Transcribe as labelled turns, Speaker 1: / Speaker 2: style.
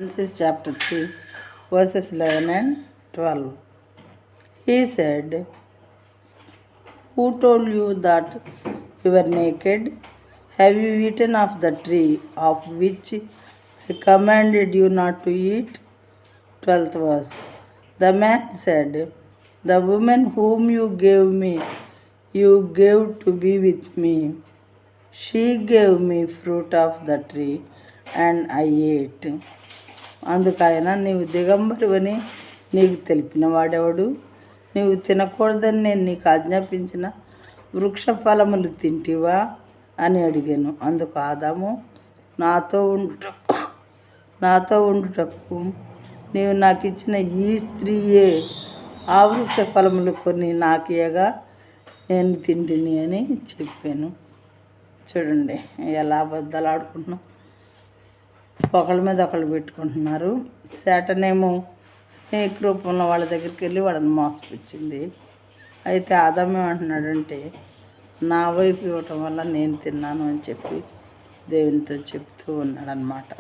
Speaker 1: Genesis chapter 3, verses 11 and 12. He said, "Who told you that you were naked? Have you eaten of the tree of which I commanded you not to eat?" 12th verse. The man said, "The woman whom you gave to be with me. She gave me fruit of the tree, and I ate." అందుకైన నీవు దిగంబరువని నీకు తెలిపిన వాడెవడు? నీవు తినకూడదని నేను నీకు ఆజ్ఞాపించిన వృక్ష ఫలములు తింటివా అని అడిగాను. అందుకు ఆదాము, నాతో ఉండుటకు నీవు నాకు ఇచ్చిన ఈ స్త్రీయే ఆ వృక్ష ఫలములు కొన్ని నాకియగా నేను తింటిని అని చెప్పాను. చూడండి ఎలా అబద్ధాలు ఆడుకుంటున్నాం, ఒకళ్ళ మీద ఒకళ్ళు పెట్టుకుంటున్నారు. శాటనేమో స్నేక్ రూపంలో వాళ్ళ దగ్గరికి వెళ్ళి వాళ్ళని మోసపుచ్చింది. అయితే ఆదాము ఏమంటున్నాడంటే, నా వైపు ఇవ్వటం వల్ల నేను తిన్నాను అని చెప్పి దేవునితో చెప్తూ ఉన్నాడనమాట.